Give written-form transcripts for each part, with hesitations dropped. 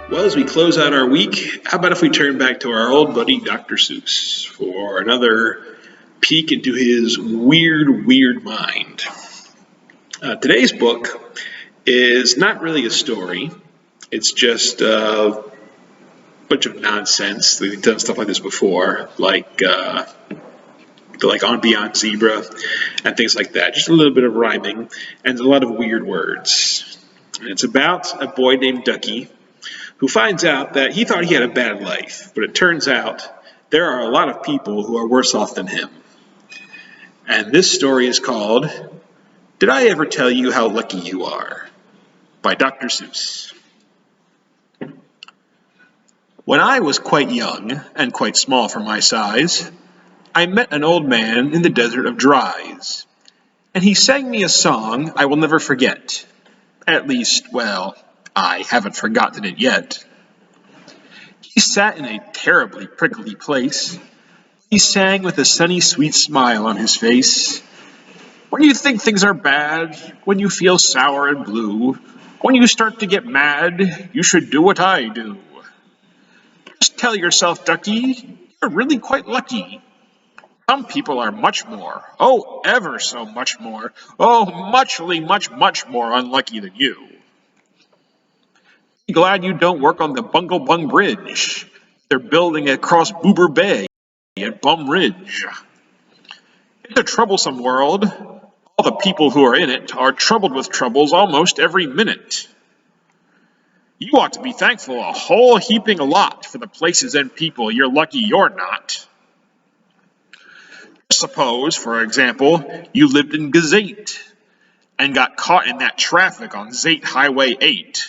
Well, as we close out our week, how about if we turn back to our old buddy Dr. Seuss for another peek into his weird, weird mind? Today's book is not really a story. It's just a bunch of nonsense. We've done stuff like this before, like On Beyond Zebra and things like that. Just a little bit of rhyming and a lot of weird words. And it's about a boy named Ducky who finds out that he thought he had a bad life, but it turns out there are a lot of people who are worse off than him. And this story is called Did I Ever Tell You How Lucky You Are? By Dr. Seuss. When I was quite young, and quite small for my size, I met an old man in the desert of Dries, and he sang me a song I will never forget. At least, well, I haven't forgotten it yet. He sat in a terribly prickly place. He sang with a sunny, sweet smile on his face. When you think things are bad, when you feel sour and blue, when you start to get mad, you should do what I do. Just tell yourself, Ducky, you're really quite lucky. Some people are much more, oh, ever so much more, oh, much more unlucky than you. Be glad you don't work on the Bungle Bung Bridge. They're building across Boober Bay at Bum Ridge. It's a troublesome world. All the people who are in it are troubled with troubles almost every minute. You ought to be thankful a whole heaping lot for the places and people you're lucky you're not. Suppose, for example, you lived in Gazette and got caught in that traffic on Zate Highway 8.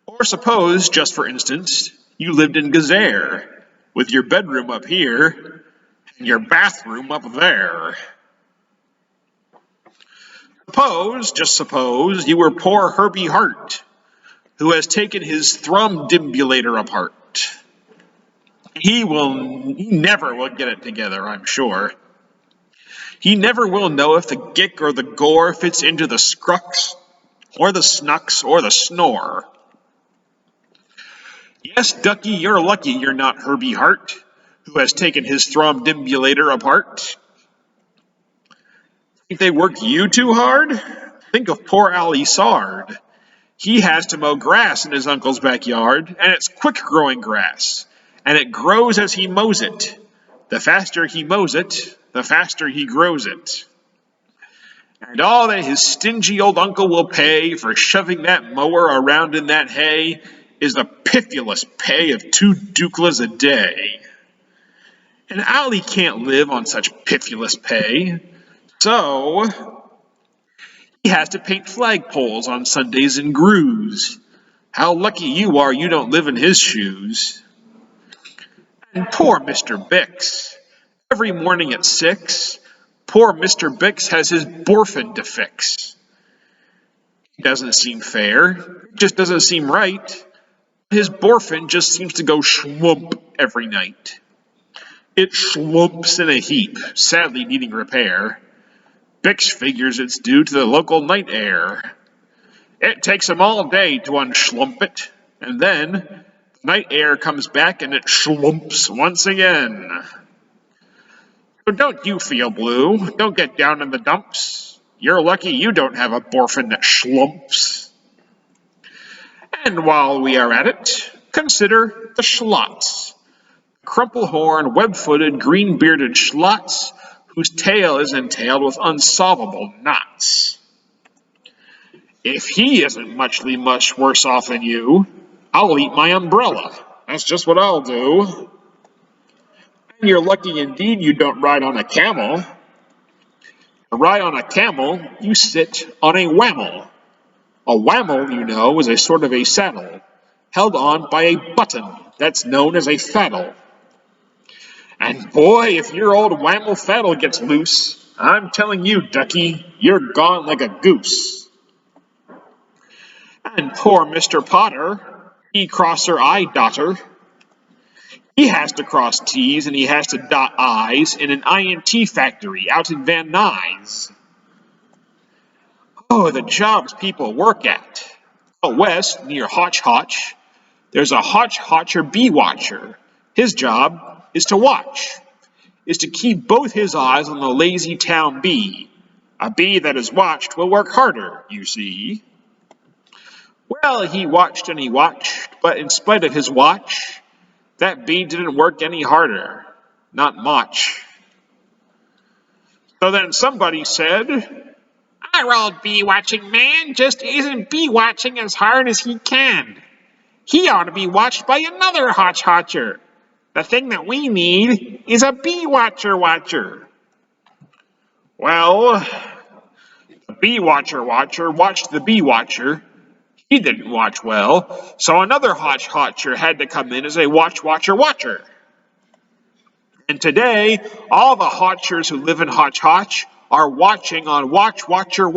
Or suppose, just for instance, you lived in Gazaire, with your bedroom up here and your bathroom up there. Suppose, just suppose, you were poor Herbie Hart, who has taken his thrum-dimbulator apart. He never will get it together, I'm sure. He never will know if the gick or the gore fits into the scrucks, or the snucks, or the snore. Yes, Ducky, you're lucky you're not Herbie Hart, who has taken his thrum-dimbulator apart. Think they worked you too hard? Think of poor Ali Sard. He has to mow grass in his uncle's backyard, and it's quick-growing grass, and it grows as he mows it. The faster he mows it, the faster he grows it. And all that his stingy old uncle will pay for shoving that mower around in that hay is the piffulous pay of 2 duclas a day. And Ali can't live on such piffulous pay, so he has to paint flagpoles on Sundays in Grooves. How lucky you are you don't live in his shoes. And poor Mr. Bix. Every morning at 6, poor Mr. Bix has his Borfin to fix. It doesn't seem fair. It just doesn't seem right. His Borfin just seems to go schlump every night. It schlumps in a heap, sadly needing repair. Bix figures it's due to the local night air. It takes him all day to unschlump it, and then the night air comes back and it schlumps once again. So don't you feel blue. Don't get down in the dumps. You're lucky you don't have a Borfin that schlumps. And while we are at it, consider the schlots. Crumple-horned, web-footed, green-bearded schlots whose tail is entailed with unsolvable knots. If he isn't much worse off than you, I'll eat my umbrella. That's just what I'll do. And you're lucky indeed you don't ride on a camel. To ride on a camel, you sit on a whammel. A whammel, you know, is a sort of a saddle, held on by a button that's known as a faddle. And boy, if your old whammel faddle gets loose, I'm telling you, Ducky, you're gone like a goose. And poor Mr. Potter, he crosser-eye dotter, he has to cross T's and he has to dot I's in an INT factory out in Van Nuys. Oh, the jobs people work at. Out west, near Hotch Hotch, there's a Hotch Hotcher bee watcher. His job is to keep both his eyes on the lazy town bee. A bee that is watched will work harder, you see. Well, he watched and he watched, but in spite of his watch, that bee didn't work any harder. Not much. So then somebody said, "Our old bee-watching man just isn't bee-watching as hard as he can. He ought to be watched by another Hotch Hotcher. The thing that we need is a bee-watcher watcher." Well, the bee-watcher watched the bee-watcher. He didn't watch well, so another Hotch Hotcher had to come in as a watcher. And today, all the Hotchers who live in Hotch Hotch are watching on Watching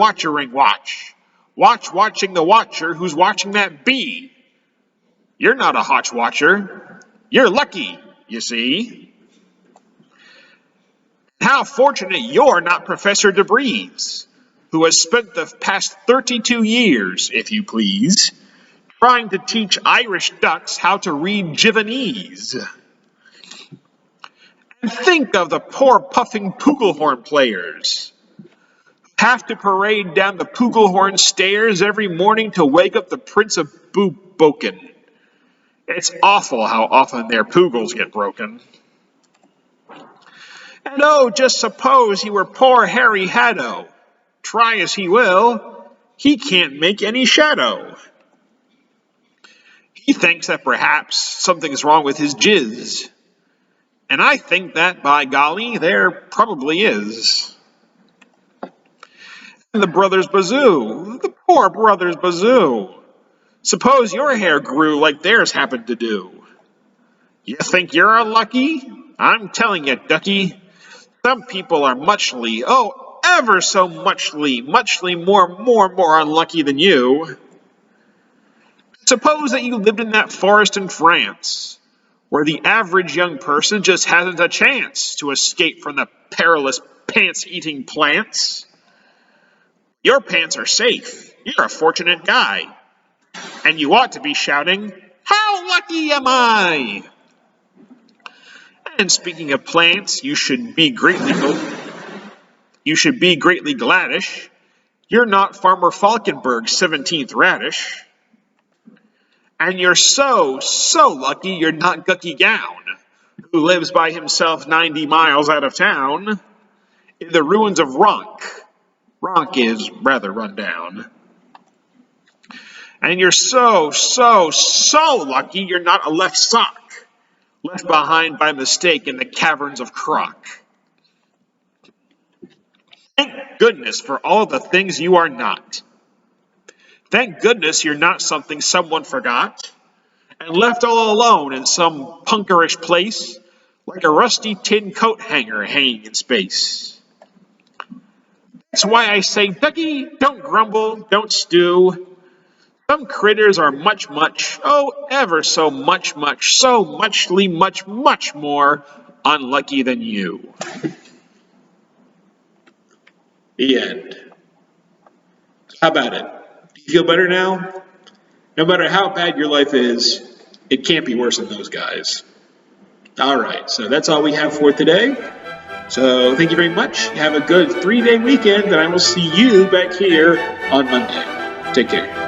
Watch. Watching the watcher who's watching that bee. You're not a Hotch Watcher. You're lucky, you see. How fortunate you're not Professor DeBreeze, who has spent the past 32 years, if you please, trying to teach Irish ducks how to read Jivanese. And think of the poor puffing Pugelhorn players who have to parade down the Pugelhorn stairs every morning to wake up the Prince of Boken. It's awful how often their pugils get broken. And oh, just suppose he were poor Harry Haddo. Try as he will, he can't make any shadow. He thinks that perhaps something's wrong with his jizz. And I think that, by golly, there probably is. And the Brothers Bazoo, the poor Brothers Bazoo. Suppose your hair grew like theirs happened to do. You think you're unlucky? I'm telling you, ducky, some people are muchly, oh, ever so muchly more unlucky than you. Suppose that you lived in that forest in France, where the average young person just hasn't a chance to escape from the perilous pants-eating plants. Your pants are safe. You're a fortunate guy. And you ought to be shouting, "How lucky am I?" And speaking of plants, you should be greatly gladdish. You're not Farmer Falkenberg's 17th radish. And you're so lucky you're not Gucky Gown, who lives by himself 90 miles out of town, in the ruins of Ronk. Ronk is rather run down. And you're so lucky you're not a left sock, left behind by mistake in the caverns of Croc. Thank goodness for all the things you are not. Thank goodness you're not something someone forgot and left all alone in some punkerish place, like a rusty tin coat hanger hanging in space. That's why I say, ducky, don't grumble, don't stew. Some critters are much, oh, ever so much, so muchly much more unlucky than you. The end. How about it? Do you feel better now? No matter how bad your life is, it can't be worse than those guys. All right, so that's all we have for today. So thank you very much. Have a good 3-day weekend, and I will see you back here on Monday. Take care.